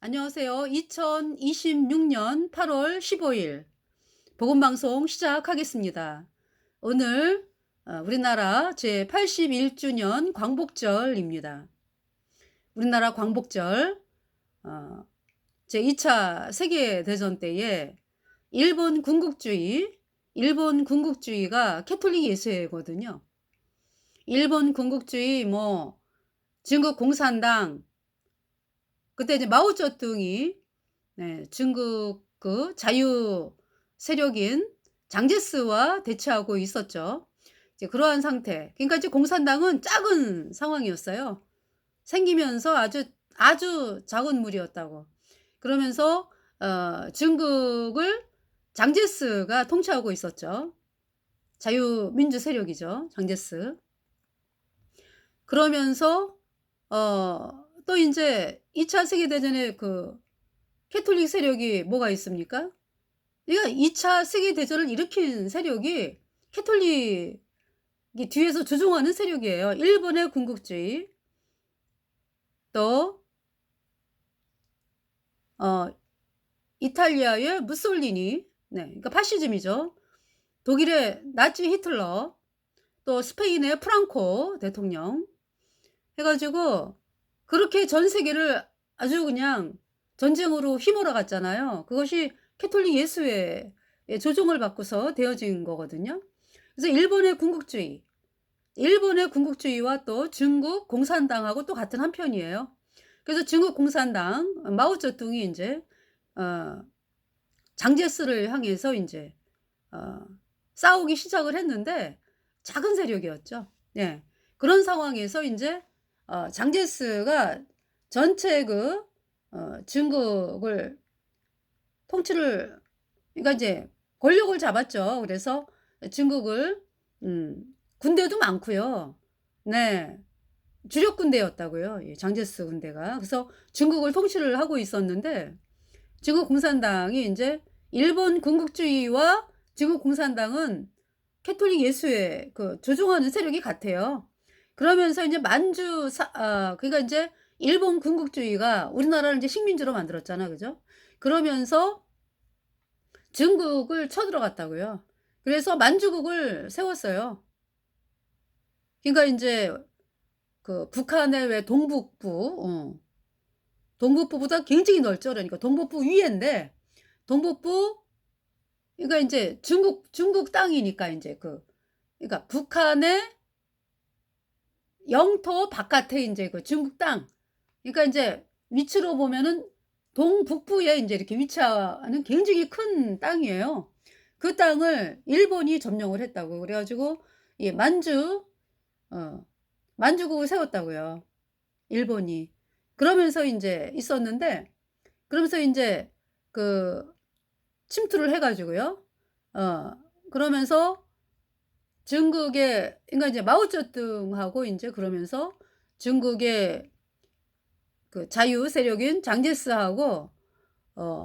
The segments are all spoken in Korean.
안녕하세요. 2026년 8월 15일 복음방송 시작하겠습니다. 오늘 우리나라 제81주년 광복절입니다. 우리나라 광복절 제2차 세계대전 때에 일본 군국주의가 캐톨릭 예수회거든요. 일본 군국주의 중국 공산당, 그때 이제 마오쩌둥이 중국 그 자유 세력인 장제스와 대치하고 있었죠. 이제 그러한 상태. 그러니까 이제 공산당은 작은 상황이었어요. 생기면서 아주 작은 무리였다고. 그러면서 중국을 장제스가 통치하고 있었죠. 자유민주 세력이죠, 장제스. 그러면서 또 인제 2차 세계대전에 그 캐톨릭 세력이 뭐가 있습니까? 그러니까 2차 세계대전을 일으킨 세력이 캐톨릭이 뒤에서 주종하는 세력이에요. 일본의 군국주의, 또 어 이탈리아의 무솔리니, 그러니까 파시즘이죠. 독일의 나치 히틀러, 또 스페인의 프랑코 대통령 해 가지고 그렇게 전 세계를 아주 그냥 전쟁으로 휘몰아갔잖아요. 그것이 캐톨릭 예수회의 조종을 받고서 되어진 거거든요. 그래서 일본의 군국주의와 또 중국 공산당하고 또 같은 한편이에요. 그래서 중국 공산당 마오쩌둥이 인제 어 장제스를 향해서 인제 어 싸우기 시작을 했는데 작은 세력이었죠. 예. 그런 상황에서 인제 장제스가 전체 중국을 통치를, 그러니까 이제 권력을 잡았죠. 그래서 중국을 군대도 많고요. 네. 주력 군대였다고요, 이 장제스 군대가. 그래서 중국을 통치를 하고 있었는데 중국 공산당이 인제 일본 군국주의와 중국 공산당은 캐톨릭 예수에 조종하는 세력이 같아요. 그러면서 인제 그러니까 인제 일본 군국주의가 우리나라를 인제 식민지로 만들었잖아. 그죠? 그러면서 중국을 쳐들어갔다고요. 그래서 만주국을 세웠어요. 그러니까 인제 북한의 왜 동북부보다 굉장히 넓죠. 그러니까 동북부 위인데 동북부, 그러니까 인제 중국 땅이니까 인제 그러니까 북한의 영토 바깥에 인제 중국 땅, 그러니까 인제 위치로 보면은 동북부에 인제 이렇게 위치하는 굉장히 큰 땅이에요. 그 땅을 일본이 점령을 했다고. 그래 가지고 이 어 만주국을 세웠다고요, 일본이. 그러면서 인제 있었는데, 그러면서 인제 그 침투를 해 가지고요. 어 그러면서 중국의, 그러니까 이제 마오쩌둥하고 인제 그러면서 중국의 자유 세력인 장제스하고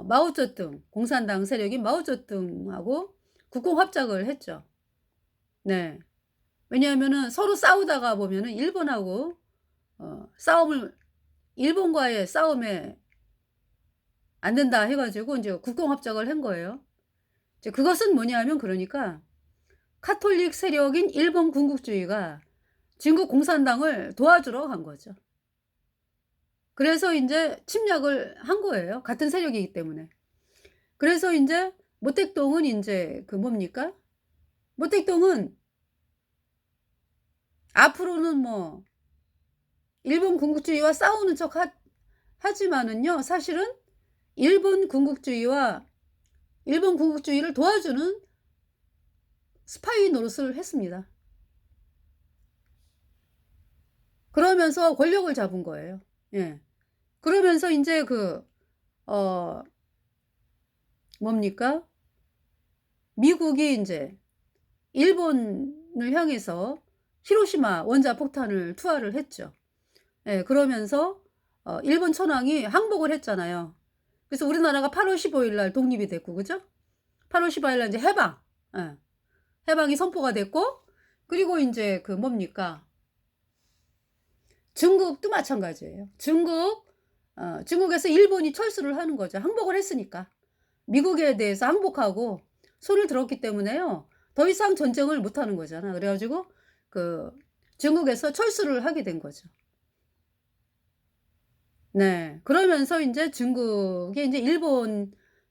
마오쩌둥 공산당 세력인 마오쩌둥하고 국공합작을 했죠. 네. 왜냐하면은 서로 싸우다가 보면은 일본하고 싸움을 일본과의 싸움에 안 된다 해 가지고 인제 국공합작을 한 거예요. 이제 그것은 뭐냐하면, 그러니까 카톨릭 세력인 일본 군국주의가 중국 공산당을 도와주러 간 거죠. 그래서 인제 침략을 한 거예요, 같은 세력이기 때문에. 그래서 인제 모택동은 인제 뭡니까? 모택동은 앞으로는 일본 군국주의와 싸우는 척 하지만은요, 사실은 일본 군국주의와 일본 군국주의를 도와주는 스파이 노릇을 했습니다. 그러면서 권력을 잡은 거예요. 예. 그러면서 인제 어 뭡니까? 미국이 인제 일본을 향해서 히로시마 원자폭탄을 투하를 했죠. 예. 그러면서 일본 천황이 항복을 했잖아요. 그래서 우리나라가 8월 15일 날 독립이 됐고, 그죠? 8월 15일 날 인제 해방. 예. 해방이 선포가 됐고, 그리고 인제 뭡니까? 중국도 마찬가지예요. 중국 중국에서 일본이 철수를 하는 거죠. 항복을 했으니까. 미국에 대해서 항복하고 손을 들었기 때문에요. 더 이상 전쟁을 못 하는 거잖아. 그래 가지고 그 중국에서 철수를 하게 된 거죠. 네. 그러면서 인제 중국이 인제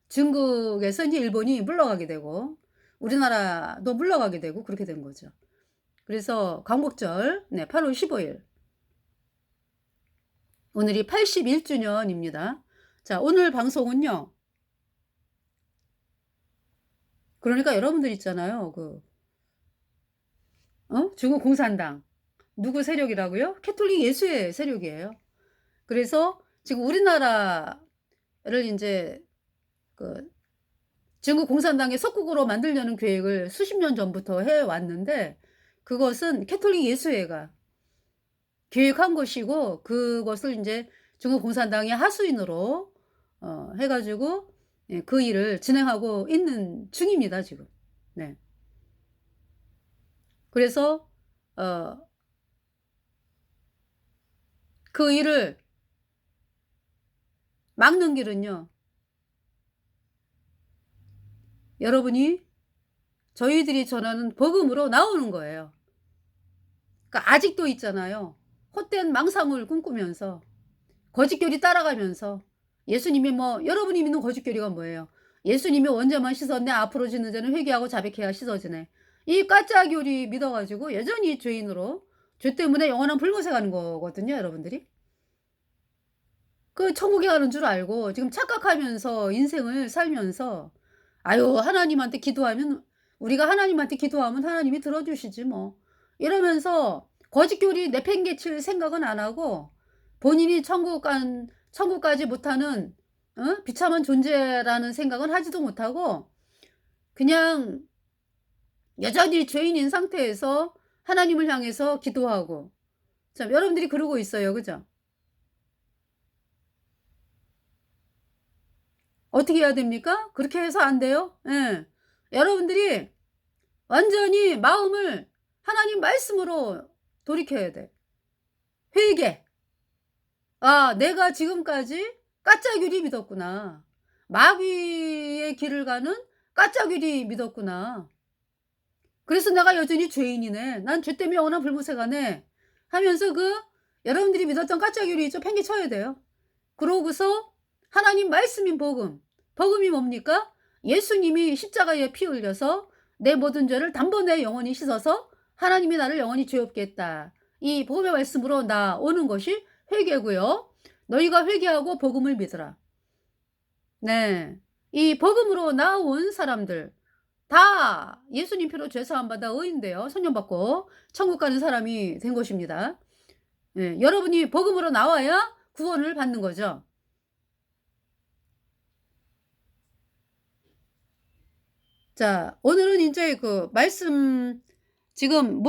중국에서 인제 일본이 물러가게 되고 우리나라도 물러가게 되고 그렇게 된 거죠. 그래서 광복절, 네, 8월 15일 오늘이 81 주년입니다. 자, 오늘 방송은요, 그러니까 여러분들 있잖아요. 중국 공산당 누구 세력이라고요? 캐톨릭 예수의 세력이에요. 그래서 지금 우리나라를 인제 그 중국 공산당의 석국으로 만들려는 계획을 수십 년 전부터 해 왔는데, 그것은 캐톨릭 예수회가 계획한 것이고, 그것을 인제 중국 공산당의 하수인으로 해 가지고, 예, 그 일을 진행하고 있는 중입니다, 지금. 네. 그래서 어 그 일을 막는 길은요, 여러분이 저희들이 전하는 복음으로 나오는 거예요. 그러니까 아직도 있잖아요. 헛된 망상을 꿈꾸면서 거짓교리 따라가면서 예수님이 뭐, 여러분이 믿는 거짓교리가 뭐예요? 예수님이 원죄만 씻었네. 앞으로 짓는 죄는 회개하고 자백해야 씻어지네. 이 가짜 교리 믿어 가지고 여전히 죄인으로, 죄 때문에 영원한 불못에 가는 거거든요, 여러분들이. 그 천국에 가는 줄 알고 지금 착각하면서 인생을 살면서 '아유, 하나님한테 기도하면, 우리가 하나님한테 기도하면 하나님이 들어 주시지 뭐.' 이러면서 거짓교리 내팽개칠 생각은 안 하고, 본인이 천국 가지 못하는 비참한 존재라는 생각은 하지도 못하고, 그냥 여전히 죄인인 상태에서 하나님을 향해서 기도하고. 참, 여러분들이 그러고 있어요. 그죠? 어떻게 해야 됩니까? 그렇게 해서 안 돼요. 예. 여러분들이 완전히 마음을 하나님 말씀으로 돌이켜야 돼. 회개. '아, 내가 지금까지 가짜교리 믿었구나. 마귀의 길을 가는 가짜교리 믿었구나. 그래서 내가 여전히 죄인이네. 난 죄 때문에 영원한 불못에 가네.' 하면서 여러분들이 믿었던 가짜교리 좀 팽개쳐야 돼요. 그러고서 하나님 말씀인 복음. 복음이 뭡니까? 예수님이 십자가에 피 흘려서 내 모든 죄를 단번에 영원히 씻어서 하나님이 나를 영원히 죄 없게 했다. 이 복음의 말씀으로 나오는 것이 회개고요. 너희가 회개하고 복음을 믿으라. 네. 이 복음으로 나온 사람들 다 예수님 피로 죄 사함 받아 의인되어 성령 받고 천국 가는 사람이 된 것입니다. 예. 여러분이 복음으로 나와야 구원을 받는 거죠. 자, 오늘은 인제 말씀, 지금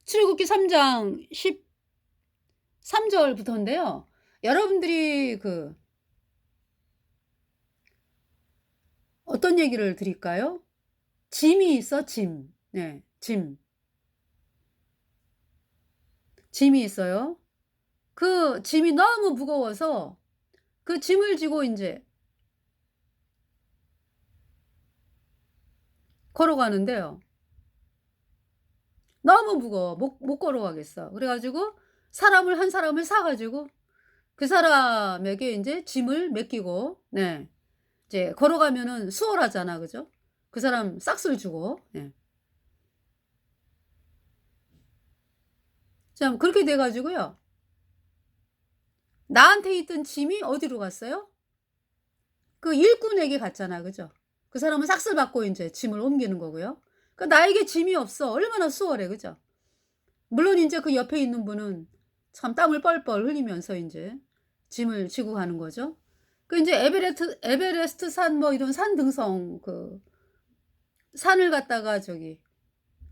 출애굽기 3장 13 절부터인데요. 여러분들이 어떤 얘기를 드릴까요? 짐이 있어, 짐. 네. 짐. 짐이 있어요. 그 짐이 너무 무거워서 그 짐을 지고 인제 걸어가는데요. 너무 무거워. 못 걸어가겠어. 그래 가지고 사람을 한 사람을 사 가지고 그 사람에게 인제 짐을 맡기고, 네, 이제 걸어가면은 수월하잖아. 그죠? 그 사람 싹쓸 주고. 예. 참, 그렇게 돼 가지고요. 나한테 있던 짐이 어디로 갔어요? 그 일꾼에게 갔잖아. 그죠? 그 사람은 싹쓸 받고 인제 짐을 옮기는 거고요. 나에게 짐이 없어. 얼마나 수월해. 그죠? 물론 인제 그 옆에 있는 분은 참 땀을 뻘뻘 흘리면서 인제 짐을 지고 가는 거죠. 인제 에베레스트 산 뭐 이런 산 등성, 산을 갖다가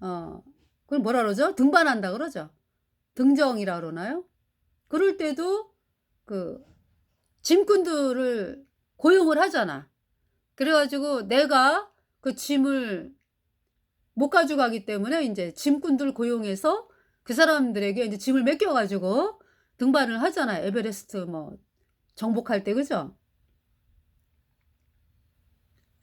어 그걸 뭐라 그러죠? 등반한다 그러죠. 등정이라 그러나요? 그럴 때도 그 짐꾼들을 고용을 하잖아. 그래 가지고 내가 그 짐을 못 가져가기 때문에 인제 짐꾼들 고용해서 그 사람들에게 인제 짐을 맡겨 가지고 등반을 하잖아요. 에베레스트 뭐 정복할 때, 그죠?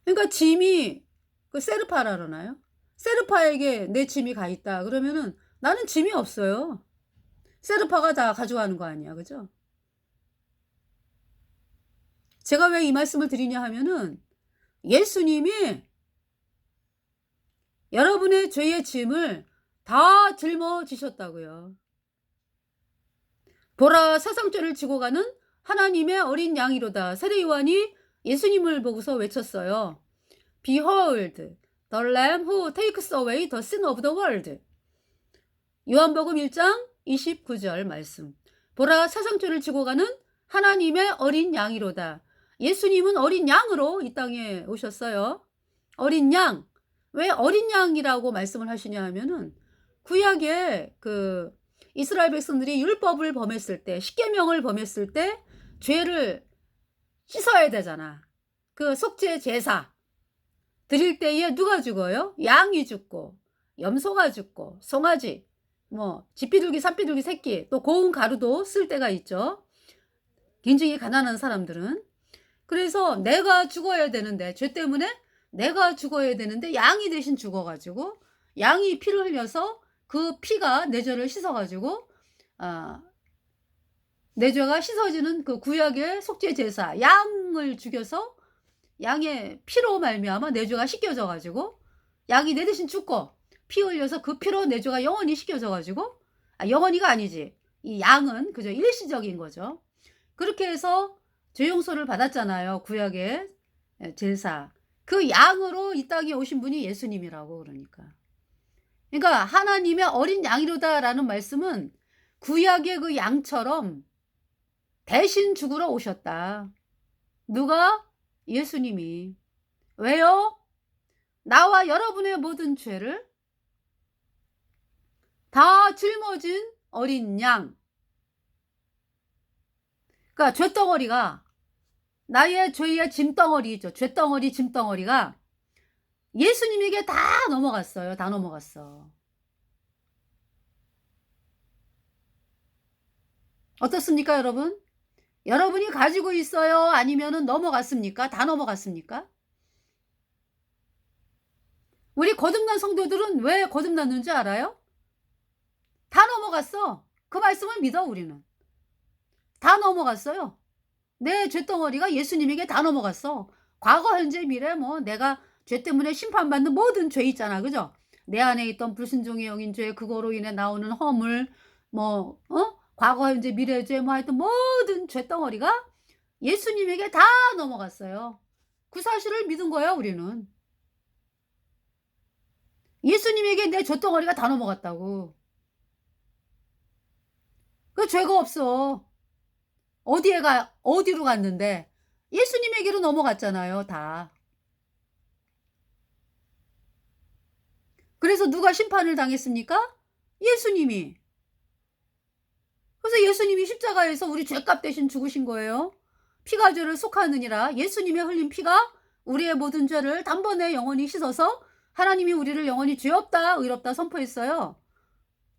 그러니까 짐이 그 세르파라 그러나요? 세르파에게 내 짐이 가 있다 그러면은 나는 짐이 없어요. 세르파가 다 가져가는 거 아니야. 그죠? 제가 왜 이 말씀을 드리냐 하면은 예수님이 여러분의 죄의 짐을 다 짊어지셨다고요. 보라, 세상 죄를 지고 가는 하나님의 어린 양이로다. 세례 요한이 예수님을 보고서 외쳤어요. Behold, the Lamb who takes away the sin of the world. 요한복음 1장 29절 말씀. 보라, 세상 죄를 지고 가는 하나님의 어린 양이로다. 예수님은 어린 양으로 이 땅에 오셨어요. 어린 양. 왜 어린 양이라고 말씀을 하시냐 하면은 구약에 그 이스라엘 백성들이 율법을 범했을 때, 십계명을 범했을 때 죄를 씻어야 되잖아. 그 속죄 제사 드릴 때에 누가 죽어요? 양이 죽고, 염소가 죽고, 송아지, 뭐 집비둘기, 산비둘기 새끼, 또 고운 가루도 쓸 때가 있죠. 굉장히 가난한 사람들은. 그래서 내가 죽어야 되는데, 죄 때문에 내가 죽어야 되는데 양이 대신 죽어가지고 양이 피를 흘려서 그 피가 내 죄를 씻어가지고 내 죄가 씻어지는 그 구약의 속죄 제사, 양을 죽여서 양의 피로 말미암아 내 죄가 씻겨져 가지고 양이 내 대신 죽고 피 흘려서 그 피로 내 죄가 영원히 씻겨져 가지고 영원히가 아니지. 이 양은 그저 일시적인 거죠. 그렇게 해서 죄 용서를 받았잖아요. 구약의 제사. 그 양으로 이 땅에 오신 분이 예수님이라고 그러니까. 그러니까 하나님의 어린 양이로다라는 말씀은 구약의 그 양처럼 대신 죽으러 오셨다. 누가? 예수님이. 왜요? 나와 여러분의 모든 죄를 다 짊어진 어린 양. 그러니까 죄덩어리가 나의 죄의 짐덩어리죠. 죄덩어리, 짐덩어리가 예수님에게 다 넘어갔어요. 다 넘어갔어. 어떻습니까, 여러분? 여러분이 가지고 있어요? 아니면은 넘어갔습니까? 다 넘어갔습니까? 우리 거듭난 성도들은 왜 거듭났는지 알아요? 다 넘어갔어. 그 말씀을 믿어, 우리는. 다 넘어갔어요. 내 죄덩어리가 예수님에게 다 넘어갔어. 과거, 현재, 미래, 뭐 내가 죄 때문에 심판받는 모든 죄 있잖아. 그죠? 내 안에 있던 불순종의 영인 죄, 그거로 인해 나오는 허물, 뭐 과거, 현재, 미래 죄, 뭐 하여튼 모든 죄덩어리가 예수님에게 다 넘어갔어요. 그 사실을 믿은 거야, 우리는. 예수님에게 내 죄덩어리가 다 넘어갔다고. 그 죄가 없어. 어디로 갔는데 예수님에게로 넘어갔잖아요, 다. 그래서 누가 심판을 당했습니까? 예수님이. 그래서 예수님이 십자가에서 우리 죄값 대신 죽으신 거예요. 피가 죄를 속하느니라. 예수님의 흘린 피가 우리의 모든 죄를 단번에 영원히 씻어서 하나님이 우리를 영원히 죄 없다, 의롭다 선포했어요.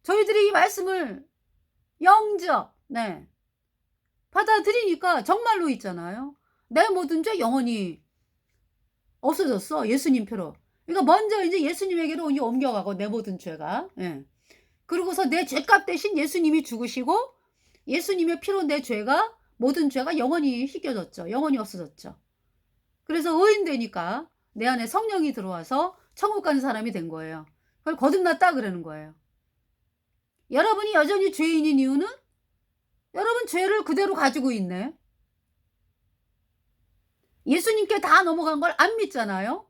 저희들이 이 말씀을 영접, 받아들이니까 정말로 있잖아요. 내 모든 죄 영원히 없어졌어. 예수님 표로. 그러니까 먼저 이제 예수님에게로 옮겨가고 내 모든 죄가. 그러고서 내 죄값 대신 예수님이 죽으시고 예수님의 피로 내 죄가 모든 죄가 영원히 씻겨졌죠. 영원히 없어졌죠. 그래서 의인 되니까 내 안에 성령이 들어와서 천국 가는 사람이 된 거예요. 그걸 거듭났다 그러는 거예요. 여러분이 여전히 죄인인 이유는 여러분 죄를 그대로 가지고 있네. 예수님께 다 넘어간 걸 안 믿잖아요.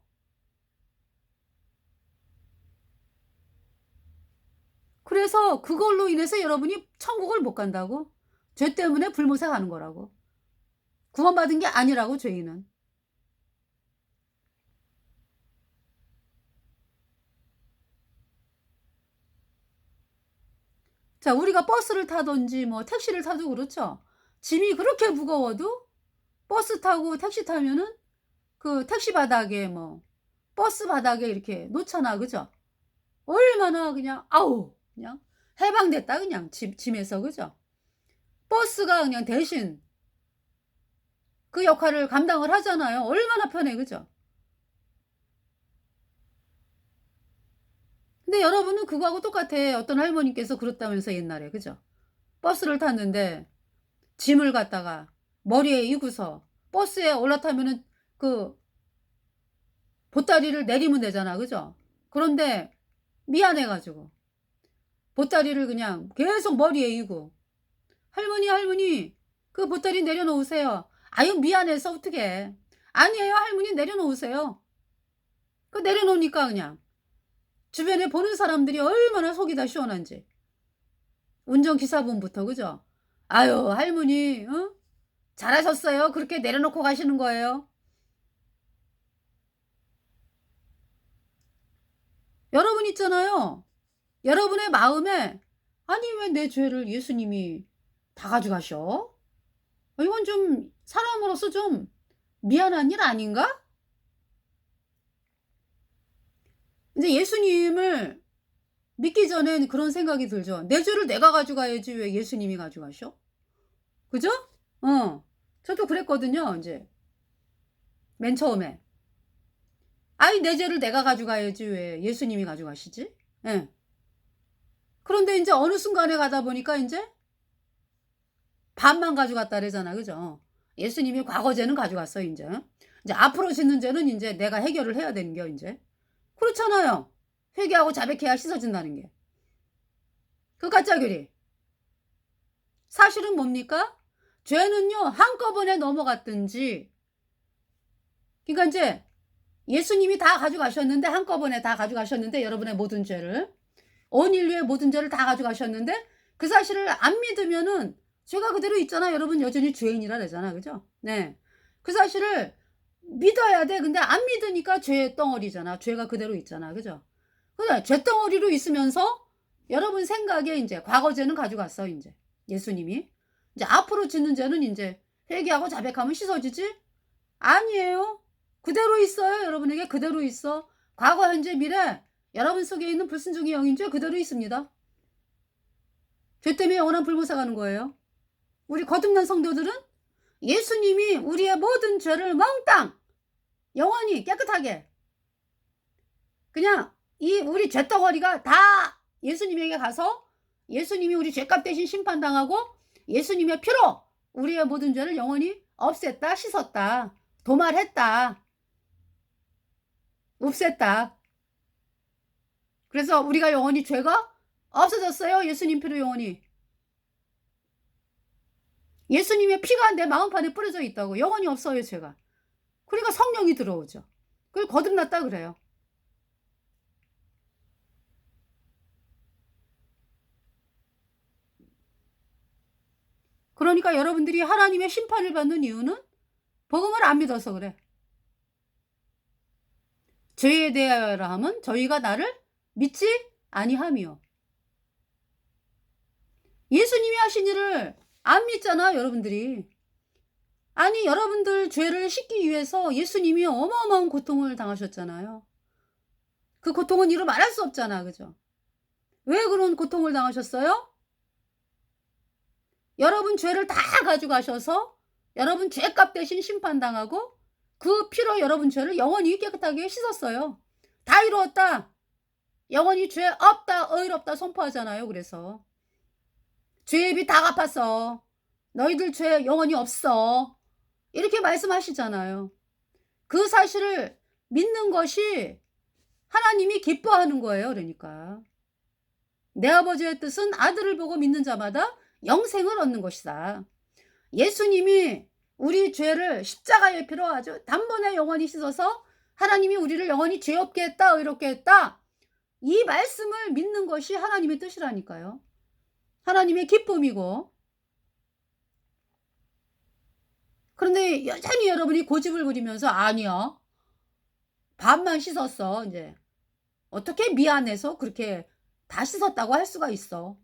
그래서 그걸로 인해서 여러분이 천국을 못 간다고. 죄 때문에 불못에 가는 거라고. 구원받은 게 아니라고, 죄인은. 자, 우리가 버스를 타든지 뭐 택시를 타도 그렇죠. 짐이 그렇게 무거워도 버스 타고 택시 타면은 그 택시 바닥에 뭐 버스 바닥에 이렇게 놓잖아. 그죠? 얼마나 그냥 아우 그냥 해방됐다 그냥 짐에서. 그죠? 버스가 그냥 대신 그 역할을 감당을 하잖아요. 얼마나 편해. 그죠? 근데 여러분은 그거하고 똑같아. 어떤 할머니께서 그렇다면서 옛날에. 그죠? 버스를 탔는데 짐을 갖다가 머리에 이고서 버스에 올라타면은 그 보따리를 내리면 되잖아. 그죠? 그런데 미안해 가지고 보따리를 그냥 계속 머리에 이고 "할머니, 할머니 그 보따리 내려놓으세요." "아유 미안해서 어떡해." "아니에요 할머니 내려놓으세요." 그 내려놓으니까 그냥 주변에 보는 사람들이 얼마나 속이 다 시원한지. 운전기사분부터 그죠? "아유 할머니 어? 잘하셨어요. 그렇게 내려놓고 가시는 거예요." 여러분 있잖아요. 여러분의 마음에 '아니 왜 내 죄를 예수님이 다 가져가셔? 이건 좀 사람으로서 좀 미안한 일 아닌가?' 인제 예수님을 믿기 전엔 그런 생각이 들죠. '내 죄를 내가 가져가야지 왜 예수님이 가져가셔?' 그죠? 어. 저도 그랬거든요 인제 맨 처음에. '아이 내 죄를 내가 가져가야지 왜 예수님이 가져가시지?' 예. 그런데 인제 어느 순간에 가다 보니까 인제 반만 가져갔다 그러잖아. 그죠? 예수님이 과거 죄는 가져갔어 인제. 이제 앞으로 짓는 죄는 인제 내가 해결을 해야 되는 겨 인제. 그렇잖아요. 회개하고 자백해야 씻어진다는 게. 그 가짜교리. 사실은 뭡니까? 죄는요 한꺼번에 넘어갔든지 그러니까 인제 예수님이 다 가져가셨는데 한꺼번에 다 가져가셨는데 여러분의 모든 죄를 온 인류의 모든 죄를 다 가져가셨는데 그 사실을 안 믿으면은 죄가 그대로 있잖아. 여러분 여전히 죄인이라 그러잖아. 그죠? 네. 그 사실을 믿어야 돼. 근데 안 믿으니까 죄의 덩어리잖아. 죄가 그대로 있잖아. 그죠? 그래 죄덩어리로 있으면서 여러분 생각에 인제 과거 죄는 가져갔어 인제 예수님이. 이제 앞으로 짓는 죄는 인제 회개하고 자백하면 씻어지지? 아니에요. 그대로 있어요. 여러분에게 그대로 있어. 과거, 현재, 미래 여러분 속에 있는 불순종의 영인 죄 그대로 있습니다. 죄 때문에 영원한 불못에 가는 거예요. 우리 거듭난 성도들은 예수님이 우리의 모든 죄를 몽땅 영원히 깨끗하게 그냥 이 우리 죄덩어리가 다 예수님에게 가서 예수님이 우리 죄값 대신 심판당하고 예수님의 피로 우리의 모든 죄를 영원히 없앴다, 씻었다, 도말했다, 없앴다. 그래서 우리가 영원히 죄가 없어졌어요. 예수님 피로 영원히. 예수님의 피가 내 마음판에 뿌려져 있다고. 영원히 없어요, 죄가. 그러니까 성령이 들어오죠. 그걸 거듭났다 그래요. 그러니까 여러분들이 하나님의 심판을 받는 이유는 복음을 안 믿어서 그래. 죄에 대하여라 함은 저희가 나를 믿지 아니함이요. 예수님이 하신 일을 안 믿잖아, 여러분들이. 아니, 여러분들 죄를 씻기 위해서 예수님이 어마어마한 고통을 당하셨잖아요. 그 고통은 이루 말할 수 없잖아, 그죠? 왜 그런 고통을 당하셨어요? 여러분 죄를 다 가져가셔서 여러분 죄값 대신 심판당하고 그 피로 여러분 죄를 영원히 깨끗하게 씻었어요. 다 이루었다. 영원히 죄 없다, 의롭다 선포하잖아요. 그래서 죄의 빚 다 갚았어. 너희들 죄 영원히 없어. 이렇게 말씀하시잖아요. 그 사실을 믿는 것이 하나님이 기뻐하는 거예요. 그러니까 내 아버지의 뜻은 아들을 보고 믿는 자마다 영생을 얻는 것이다. 예수님이 우리 죄를 십자가의 피로 아주 단번에 영원히 씻어서 하나님이 우리를 영원히 죄 없게 했다, 의롭게 했다. 이 말씀을 믿는 것이 하나님의 뜻이라니까요. 하나님의 기쁨이고. 그런데 여전히 여러분이 고집을 부리면서 아니야. 반만 씻었어. 이제 어떻게 미안해서 그렇게 다 씻었다고 할 수가 있어.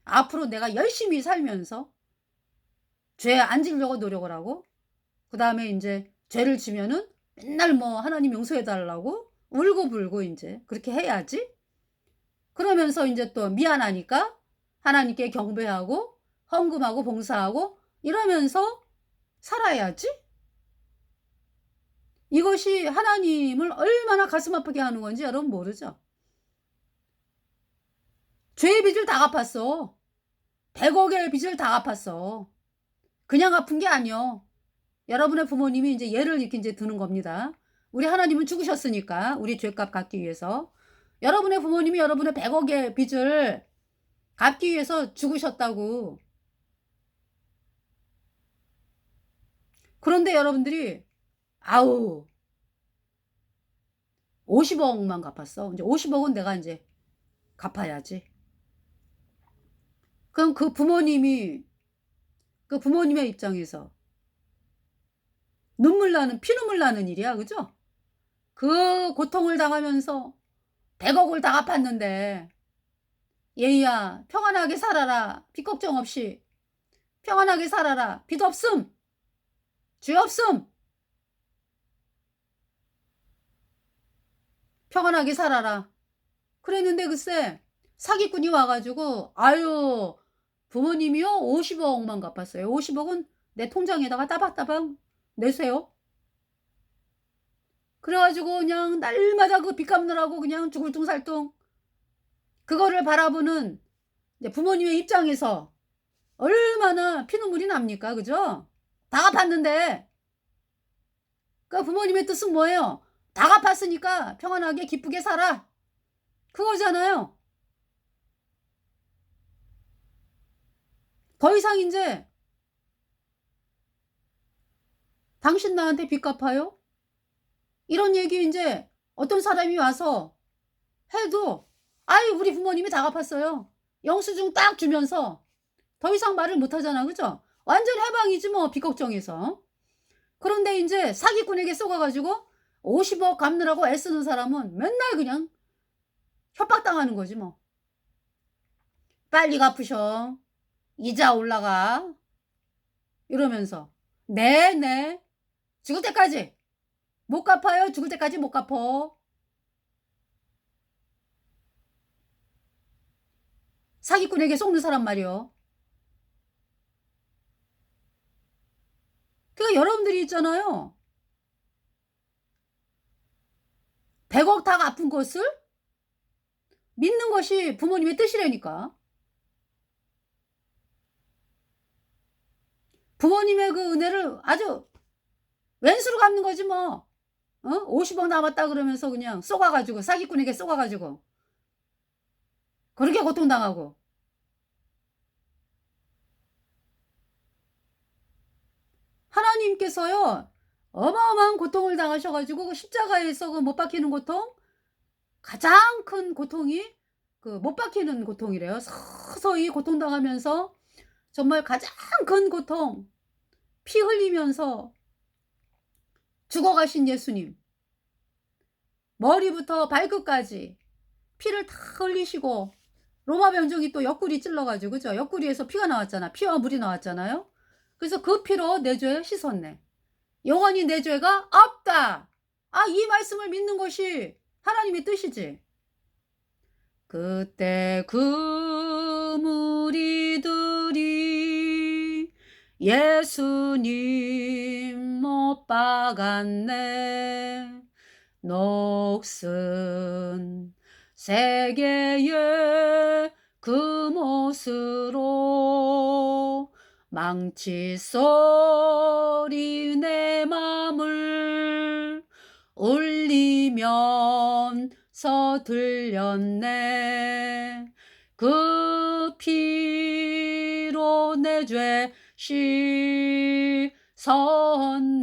앞으로 내가 열심히 살면서 죄 안 지려고 노력을 하고 그다음에 인제 죄를 지면은 맨날 뭐 하나님 용서해 달라고 울고불고 인제 그렇게 해야지. 그러면서 인제 또 미안하니까 하나님께 경배하고 헌금하고 봉사하고 이러면서 살아야지. 이것이 하나님을 얼마나 가슴 아프게 하는 건지 여러분 모르죠? 죄의 빚을 다 갚았어. 100억의 빚을 다 갚았어. 그냥 아픈 게 아니요. 여러분의 부모님이 이제 예를 이렇게 이제 드는 겁니다. 우리 하나님은 죽으셨으니까 우리 죄값 갚기 위해서. 여러분의 부모님이 여러분의 100억의 빚을 갚기 위해서 죽으셨다고. 그런데 여러분들이 아우 50억만 갚았어. 이제 50억은 내가 이제 갚아야지. 그럼 그 부모님의 입장에서 피눈물 나는 일이야. 그죠? 그 고통을 당하면서 100억을 다 갚았는데 예희야 평안하게 살아라. 빚 걱정 없이 평안하게 살아라. 빚 없음. 죄 없음. 평안하게 살아라. 그랬는데 글쎄 사기꾼이 와가지고 아유 부모님이요 50억만 갚았어요. 50억은 내 통장에다가 따박따박 내세요. 그래가지고 그냥 날마다 그 빚 갚느라고 그냥 죽을둥살둥 그거를 바라보는 이제 부모님의 입장에서 얼마나 피눈물이 납니까? 그죠? 다 갚았는데 그 부모님의 뜻은 뭐예요? 다 갚았으니까 평안하게 기쁘게 살아. 그거잖아요. 더 이상 이제 당신 나한테 빚 갚아요? 이런 얘기 이제 어떤 사람이 와서 해도 아이 우리 부모님이 다 갚았어요. 영수증 딱 주면서 더 이상 말을 못 하잖아. 그죠? 완전 해방이지 뭐 빚 걱정해서. 그런데 이제 사기꾼에게 쏘가가지고 50억 갚느라고 애쓰는 사람은 맨날 그냥 협박당하는 거지 뭐. 빨리 갚으셔. 이자 올라가. 이러면서 네 죽을 때까지 못 갚아요. 죽을 때까지 못 갚어. 사기꾼에게 속는 사람 말이요. 그러니까 여러분들이 있잖아요. 100억 다 갚은 것을 믿는 것이 부모님의 뜻이라니까. 부모님의 그 은혜를 아주 왼수로 갚는 거지 뭐. 50억 남았다 그러면서 그냥 쏘가가지고 사기꾼에게 쏘가가지고 그렇게 고통당하고. 하나님께서요 어마어마한 고통을 당하셔가지고 그 십자가에서 그 못 박히는 고통 가장 큰 고통이 그 못 박히는 고통이래요. 서서히 고통당하면서 정말 가장 큰 고통 피 흘리면서 죽어가신 예수님 머리부터 발끝까지 피를 다 흘리시고 로마 병정이 또 옆구리 찔러가지고 그죠? 옆구리에서 피가 나왔잖아. 피와 물이 나왔잖아요. 그래서 그 피로 내 죄 씻었네. 영원히 내 죄가 없다. 이 말씀을 믿는 것이 하나님의 뜻이지. 그때 그 무리들이 예수님 못 박았네. 녹슨 세계의 그 못으로 망치 소리 내 맘을 울리면서 들렸네. 그 피로 내 죄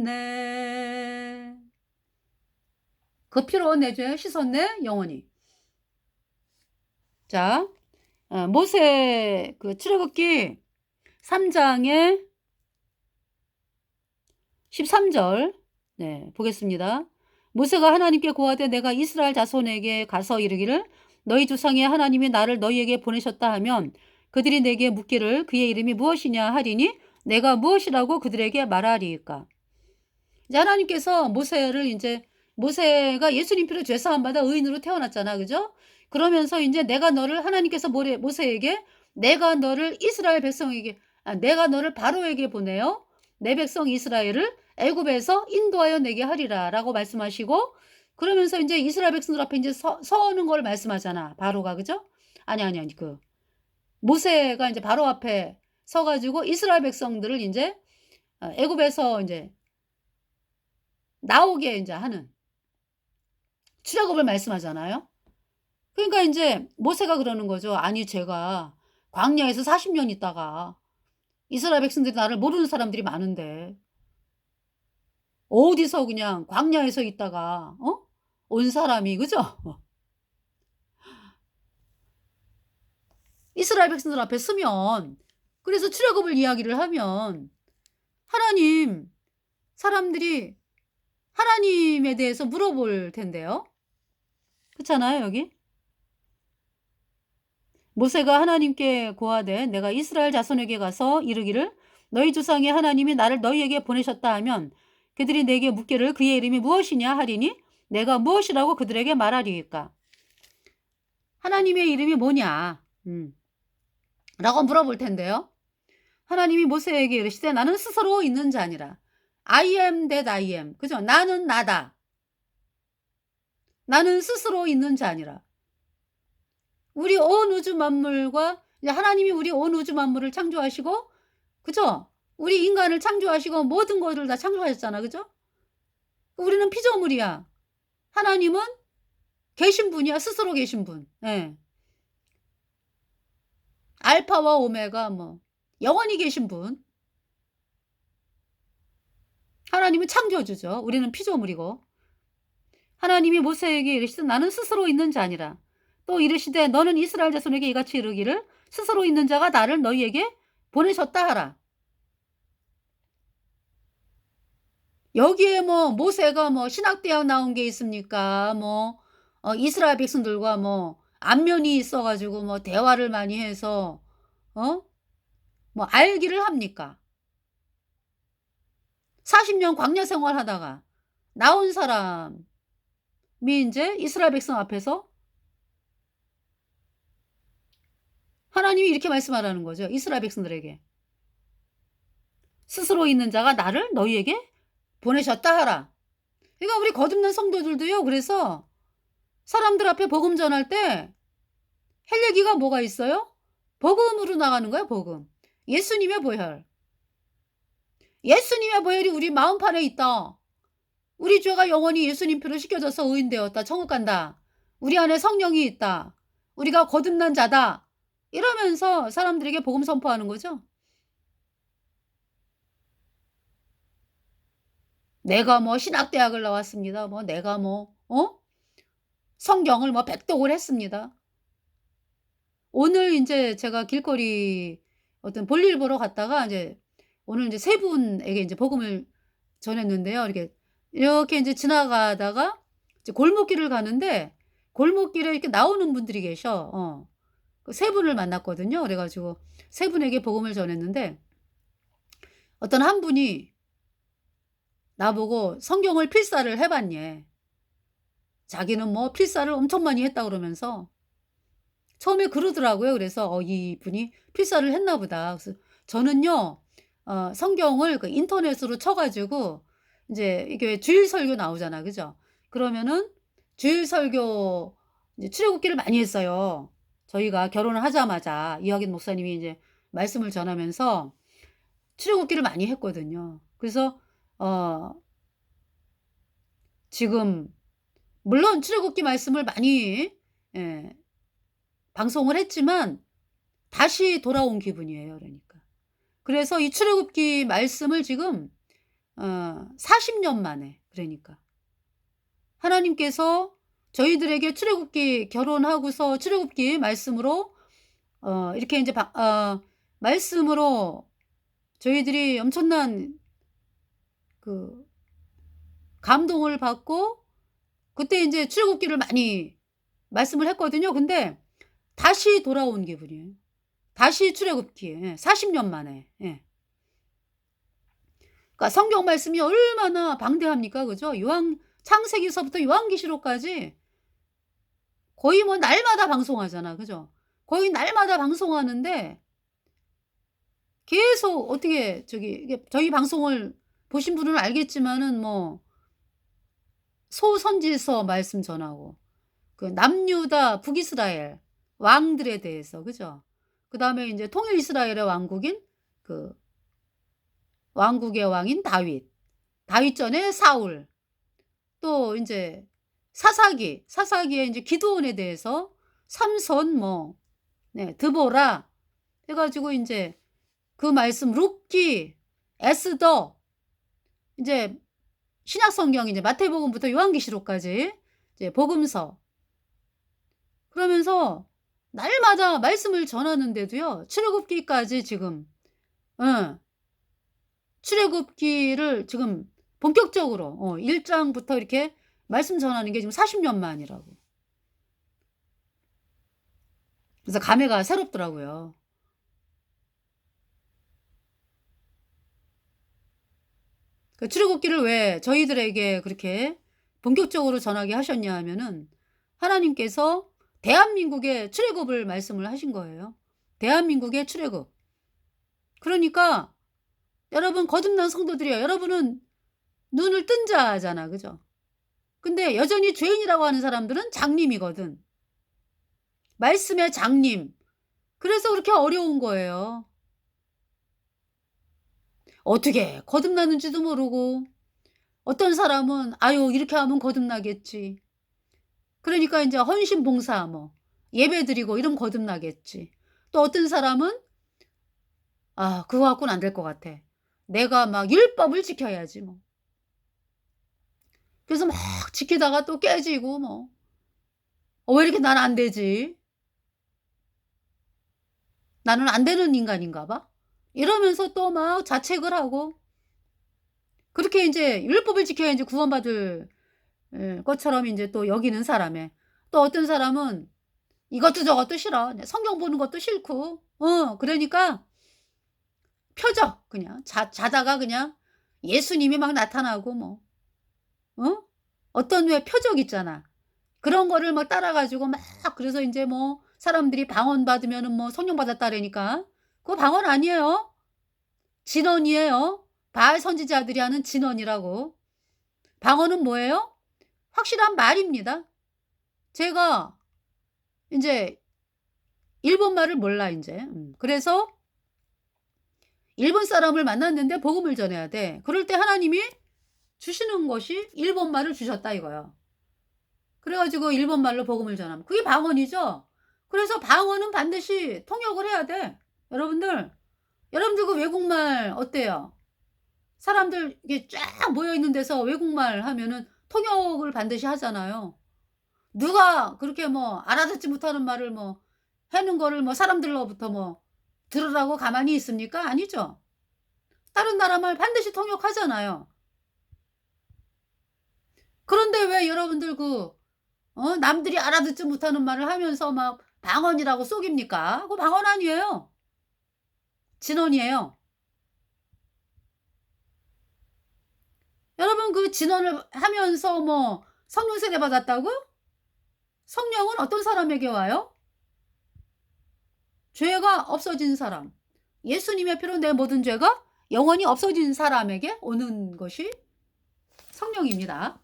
씻었네. 그 피로 내 죄 씻었네. 영원히. 자, 모세 그 출애굽기 3장의 13절 네, 보겠습니다. 모세가 하나님께 고하되 내가 이스라엘 자손에게 가서 이르기를 너희 조상의 하나님이 나를 너희에게 보내셨다 하면 그들이 내게 묻기를 그의 이름이 무엇이냐 하리니 내가 무엇이라고 그들에게 말하리이까. 이제 하나님께서 모세가 예수님 피로 죄사함 받아 의인으로 태어났잖아. 그죠? 그러면서 이제 하나님께서 모세에게 내가 너를 이스라엘 백성에게 내가 너를 바로에게 보내요. 내 백성 이스라엘을 애굽에서 인도하여 내게 하리라라고 말씀하시고, 그러면서 이제 이스라엘 백성들 앞에 이제 서는 걸 말씀하잖아. 바로가, 그죠? 아니, 그 모세가 이제 바로 앞에 서 가지고 이스라엘 백성들을 이제 애굽에서 이제 나오게 이제 하는 출애굽을 말씀하잖아요. 그러니까 이제 모세가 그러는 거죠. 아니, 제가 광야에서 40년 있다가 이스라엘 백성들이 나를 모르는 사람들이 많은데 어디서 그냥 광야에서 있다가 온 사람이, 그죠? 이스라엘 백성들 앞에 서면, 그래서 출애굽을 이야기를 하면 하나님, 사람들이 하나님에 대해서 물어볼 텐데요. 그렇잖아요, 여기. 모세가 하나님께 고하되 내가 이스라엘 자손에게 가서 이르기를 너희 조상의 하나님이 나를 너희에게 보내셨다 하면 그들이 내게 묻기를 그의 이름이 무엇이냐 하리니 내가 무엇이라고 그들에게 말하리이까. 하나님의 이름이 뭐냐 라고 물어볼 텐데요. 하나님이 모세에게 이르시되 나는 스스로 있는 자니라. I am that I am. 그죠? 나는 나다. 나는 스스로 있는 자니라. 우리 온 우주 만물과 하나님이 우리 온 우주 만물을 창조하시고, 그죠? 우리 인간을 창조하시고 모든 것을 다 창조하셨잖아. 그죠? 우리는 피조물이야. 하나님은 계신 분이야. 스스로 계신 분. 예. 알파와 오메가 뭐 영원히 계신 분. 하나님은 창조주죠. 우리는 피조물이고. 하나님이 모세에게 이르시되 나는 스스로 있는 자니라. 또 이르시되 너는 이스라엘 자손에게 이같이 이르기를 스스로 있는 자가 나를 너희에게 보내셨다 하라. 여기에 뭐 모세가 뭐 신학대학 나온 게 있습니까? 뭐 이스라엘 백성들과 뭐 안면이 있어 가지고 뭐 대화를 많이 해서 뭐 알기를 합니까? 40년 광야 생활하다가 나온 사람이 인제 이스라엘 백성 앞에서 하나님이 이렇게 말씀하라는 거죠. 이스라엘 백성들에게. 스스로 있는 자가 나를 너희에게 보내셨다 하라. 그러니까 우리 거듭난 성도들도요. 그래서 사람들 앞에 복음 전할 때 할 얘기가 뭐가 있어요? 복음으로 나가는 거야, 복음. 예수님의 보혈. 예수님의 보혈이 우리 마음판에 있다. 우리 죄가 영원히 예수님 피로 씻겨져서 의인되었다. 천국 간다. 우리 안에 성령이 있다. 우리가 거듭난 자다. 이러면서 사람들에게 복음 선포하는 거죠. 내가 뭐 신학대학을 나왔습니다. 뭐 내가 뭐 성경을 뭐 백독을 했습니다. 오늘 인제 제가 길거리 어떤 볼일 보러 갔다가 이제 오늘 이제 세 분에게 이제 복음을 전했는데요. 이렇게 인제 지나가다가 이제 골목길을 가는데 골목길에 이렇게 나오는 분들이 계셔. 그 세 분을 만났거든요. 그래 가지고 세 분에게 복음을 전했는데 어떤 한 분이 나보고 성경을 필사를 해 봤니. 자기는 뭐 필사를 엄청 많이 했다 그러면서 처음에 그러더라고요. 그래서 이분이 필사를 했나 보다. 그래서 저는요. 성경을 그 인터넷으로 쳐 가지고 인제 이게 주일 설교 나오잖아. 그죠? 그러면은 주일 설교 이제 출애굽기를 많이 했어요. 저희가 결혼을 하자마자 이학인 목사님이 이제 말씀을 전하면서 출애굽기를 많이 했거든요. 그래서 지금 물론 출애굽기 말씀을 많이 예 방송을 했지만 다시 돌아온 기분이에요, 그러니까. 그래서 이 출애굽기 말씀을 지금 40년 만에, 그러니까 하나님께서 저희들에게 출애굽기 결혼하고서 출애굽기 말씀으로 이렇게 인제 말씀으로 저희들이 엄청난 그 감동을 받고 그때 인제 출애굽기를 많이 말씀을 했거든요. 근데 다시 돌아온 기분이에요. 다시 출애굽기. 예. 40년 만에. 예. 그러니까 성경 말씀이 얼마나 방대합니까? 그죠? 창세기서부터 요한계시록까지 거의 뭐 날마다 방송하잖아. 그죠? 거의 날마다 방송하는데 계속 어떻게 이게 저희 방송을 보신 분은 알겠지만은 뭐 소선지서 말씀 전하고 그 남유다 북이스라엘 왕들에 대해서 그죠? 그다음에 인제 통일 이스라엘의 왕국인 그 왕국의 왕인 다윗, 다윗 전에 사울, 또 인제 사사기의 인제 기드온에 대해서 삼손 뭐 네 드보라 해 가지고 인제 그 말씀 룻기, 에스더 인제 신약 성경 이제 마태복음부터 요한계시록까지 이제 복음서 그러면서 날마다 말씀을 전하는데도요. 출애굽기까지 지금 예. 출애굽기를 지금 본격적으로 1 장부터 이렇게 말씀 전하는 게 지금 40년 만이라고. 그래서 감회가 새롭더라고요. 그 출애굽기를 왜 저희들에게 그렇게 본격적으로 전하게 하셨냐 하면은 하나님께서 대한민국의 출애굽을 말씀을 하신 거예요. 대한민국의 출애굽. 그러니까 여러분 거듭난 성도들이요. 여러분은 눈을 뜬 자잖아. 그죠? 근데 여전히 죄인이라고 하는 사람들은 장님이거든. 말씀의 장님. 그래서 그렇게 어려운 거예요. 어떻게 거듭나는지도 모르고 어떤 사람은 '아유 이렇게 하면 거듭나겠지.' 그러니까 인제 헌신 봉사 뭐 예배드리고 이러면 거듭나겠지. 또 어떤 사람은 '아 그거 갖고는 안 될 것 같아. 내가 막 율법을 지켜야지 뭐.' 그래서 막 지키다가 또 깨지고 뭐 '왜 이렇게 난 안 되지? 나는 안 되는 인간인가 봐.' 이러면서 또 막 자책을 하고 그렇게 인제 율법을 지켜야 인제 구원받을 것처럼 인제 또 여기는 사람에 또 어떤 사람은 이것도 저것도 싫어. 내 성경 보는 것도 싫고 그러니까 표적 그냥 자다가 그냥 예수님이 막 나타나고 뭐 어? 어떤 왜 표적 있잖아. 그런 거를 막 따라 가지고 막 그래서 인제 뭐 사람들이 방언 받으면은 뭐 성령 받았다라니까. 그거 방언 아니에요. 진언이에요. 바알 선지자들이 하는 진언이라고. 방언은 뭐예요? 확실한 말입니다. 제가 인제 일본말을 몰라 인제. 그래서 일본 사람을 만났는데 복음을 전해야 돼. 그럴 때 하나님이 주시는 것이 일본말을 주셨다 이거야. 그래 가지고 일본말로 복음을 전하면 그게 방언이죠. 그래서 방언은 반드시 통역을 해야 돼. 여러분들 그 외국말 어때요? 사람들 이게 쫙 모여 있는 데서 외국말 하면은 통역을 반드시 하잖아요. 누가 그렇게 뭐 알아듣지 못하는 말을 뭐 하는 거를 뭐 사람들로부터 뭐 들으라고 가만히 있습니까? 아니죠. 다른 나라 말 반드시 통역하잖아요. 그런데 왜 여러분들 남들이 알아듣지 못하는 말을 하면서 막 방언이라고 속입니까? 그거 방언 아니에요. 진언이에요. 여러분 그 진언을 하면서 뭐 성령 세례 받았다고? 성령은 어떤 사람에게 와요? 죄가 없어진 사람. 예수님의 피로 내 모든 죄가 영원히 없어진 사람에게 오는 것이 성령입니다.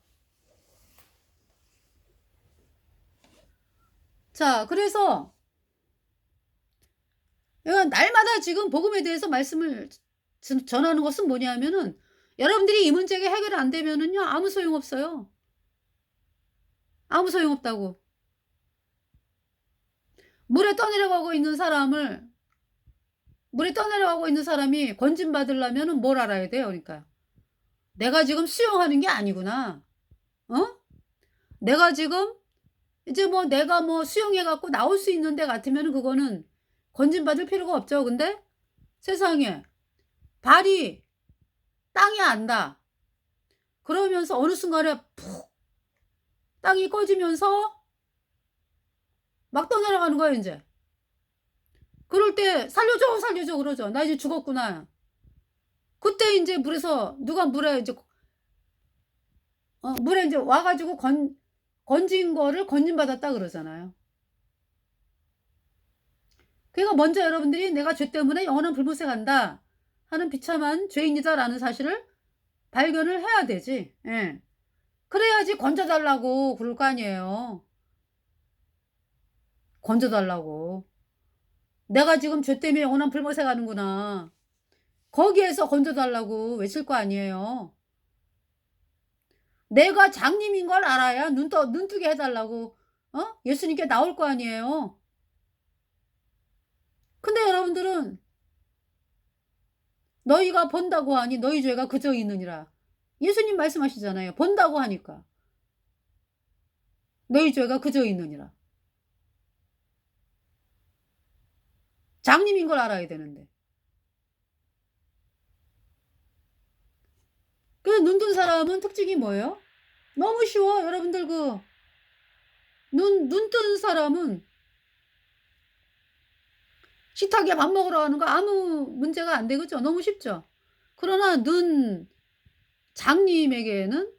자, 그래서 내가 날마다 지금 복음에 대해서 말씀을 전하는 것은 뭐냐면은 여러분들이 이 문제가 해결이 안 되면은요 아무 소용없어요. 아무 소용없다고. 물에 떠내려가고 있는 사람을 물에 떠내려가고 있는 사람이 건짐 받으려면은 뭘 알아야 돼요 그러니까. '내가 지금 수영하는 게 아니구나.' 어? 내가 지금 이제 뭐 내가 뭐 수영해 갖고 나올 수 있는 데 같으면은 그거는 건짐 받을 필요가 없죠. 근데 세상에 발이 땅에 안 닿아. 그러면서 어느 순간에 푹 땅이 꺼지면서 막 떠내려가는 거예요 인제. 그럴 때 "살려줘, 살려줘." 그러죠. "나 이제 죽었구나." 그때 인제 물에서 누가 물에 이제 물에 인제 와 가지고 건진 거를 건짐받았다 그러잖아요. 그러니까 먼저 여러분들이 '내가 죄 때문에 영원한 불못에 간다. 하는 비참한 죄인이다.'라는 사실을 발견을 해야 되지. 예. 그래야지 건져달라고 그럴 거 아니에요. 건져달라고. 내가 지금 죄 때문에 영원한 불못에 가는구나. 거기에서 건져달라고 외칠 거 아니에요. 내가 장님인 걸 알아야 눈뜨게 해달라고 예수님께 나올 거 아니에요. 근데 여러분들은 너희가 본다고 하니 너희 죄가 그저 있느니라. 예수님 말씀하시잖아요. 본다고 하니까 너희 죄가 그저 있느니라. 장님인 걸 알아야 되는데. 그래서 눈 뜬 사람은 특징이 뭐예요? 너무 쉬워. 여러분들 눈 뜬 사람은 식탁에 밥 먹으러 가는 거 아무 문제가 안 되겠죠. 너무 쉽죠. 그러나 장님에게는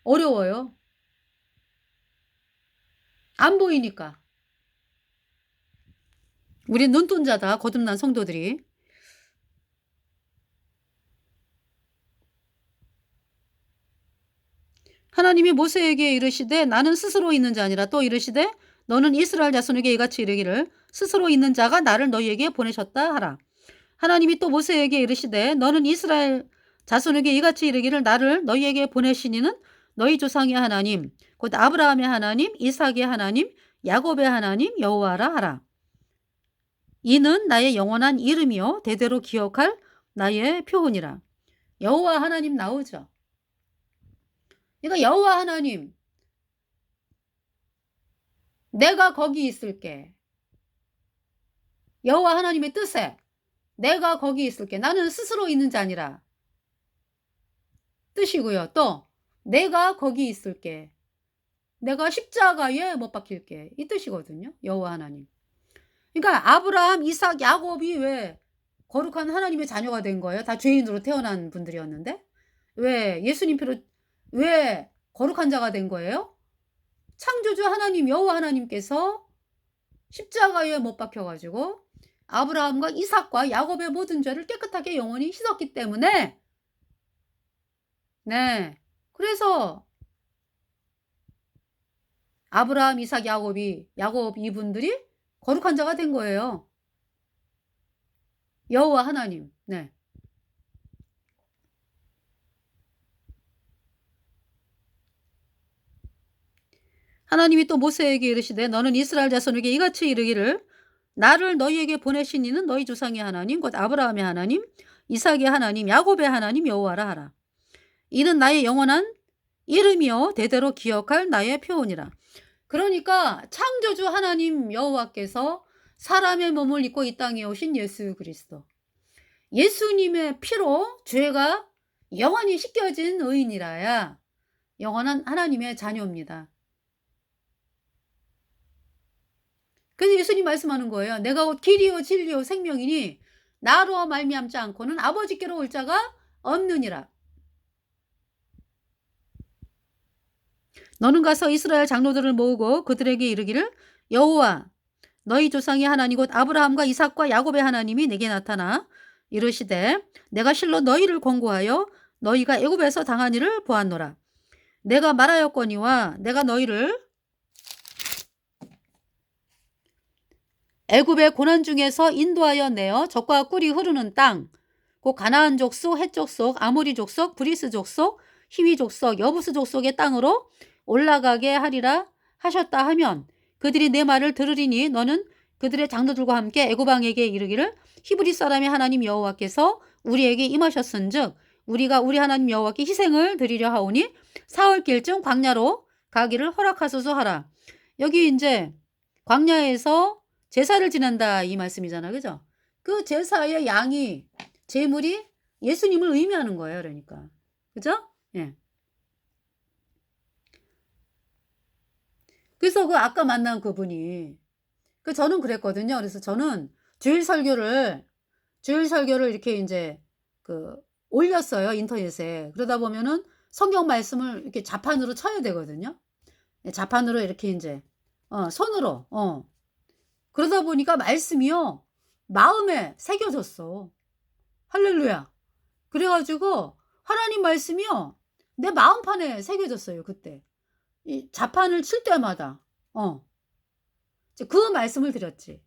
어려워요. 안 보이니까. 우리 눈동자다. 거듭난 성도들이. 하나님이 모세에게 이르시되 나는 스스로 있는 자 아니라 또 이르시되 너는 이스라엘 자손에게 이같이 이르기를 스스로 있는 자가 나를 너희에게 보내셨다 하라. 하나님이 또 모세에게 이르시되 너는 이스라엘 자손에게 이같이 이르기를 나를 너희에게 보내시니는 너희 조상의 하나님 곧 아브라함의 하나님 이삭의 하나님 야곱의 하나님 여호와라 하라. 이는 나의 영원한 이름이요 대대로 기억할 나의 표훈이라. 여호와 하나님 나오죠. 그러니까 여호와 하나님 내가 거기 있을게. 여호와 하나님의 뜻에 내가 거기 있을게. 나는 스스로 있는 자 아니라 뜻이고요. 또 내가 거기 있을게. 내가 십자가에 못 박힐게. 이 뜻이거든요. 여호와 하나님. 그러니까 아브라함, 이삭, 야곱이 왜 거룩한 하나님의 자녀가 된 거예요? 다 죄인으로 태어난 분들이었는데 왜 예수님 피로 왜 거룩한 자가 된 거예요? 창조주 하나님 여호와 하나님께서 십자가에 못 박혀가지고 아브라함과 이삭과 야곱의 모든 죄를 깨끗하게 영원히 씻었기 때문에 네 그래서 아브라함, 이삭, 야곱 이분들이 거룩한 자가 된 거예요. 여호와 하나님. 네. 하나님이 또 모세에게 이르시되 너는 이스라엘 자손에게 이같이 이르기를 나를 너희에게 보내신 이는 너희 조상의 하나님 곧 아브라함의 하나님 이삭의 하나님 야곱의 하나님 여호와라 하라. 이는 나의 영원한 이름이요 대대로 기억할 나의 표훈이라. 그러니까 창조주 하나님 여호와께서 사람의 몸을 입고 이 땅에 오신 예수 그리스도. 예수님의 피로 죄가 영원히 씻겨진 의인이라야 영원한 하나님의 자녀입니다. 그래서 예수님 말씀하는 거예요. 내가 곧 길이요 진리요 생명이니 나로 말미암지 않고는 아버지께로 올 자가 없느니라. 너는 가서 이스라엘 장로들을 모으고 그들에게 이르기를 여호와 너희 조상의 하나님 곧 아브라함과 이삭과 야곱의 하나님이 내게 나타나 이르시되 내가 실로 너희를 권고하여 너희가 애굽에서 당한 일을 보았노라. 내가 말하였거니와 내가 너희를 애굽의 고난 중에서 인도하여 내어 젖과 꿀이 흐르는 땅 곧 가나안 족속, 헷 족속, 아모리 족속, 브리스 족속, 히위 족속, 여부스 족속의 땅으로 올라가게 하리라 하셨다 하면 그들이 내 말을 들으리니 너는 그들의 장로들과 함께 애굽 왕에게 이르기를 히브리 사람의 하나님 여호와께서 우리에게 임하셨은즉 우리가 우리 하나님 여호와께 희생을 드리려 하오니 사흘길쯤 광야로 가기를 허락하소서 하라. 여기 이제 광야에서 제사를 지낸다 이 말씀이잖아. 그죠? 그 제사의 양이 제물이 예수님을 의미하는 거예요. 그러니까. 그죠? 예. 그래서 아까 만난 그분이 저는 그랬거든요. 그래서 저는 주일 설교를 이렇게 이제 올렸어요. 인터넷에. 그러다 보면은 성경 말씀을 이렇게 자판으로 쳐야 되거든요. 자판으로 이렇게 이제 손으로 그러다 보니까 말씀이요 마음에 새겨졌어. 할렐루야. 그래 가지고 하나님 말씀이요. 내 마음판에 새겨졌어요 그때. 이 자판을 칠 때마다. 이제 그 말씀을 드렸지.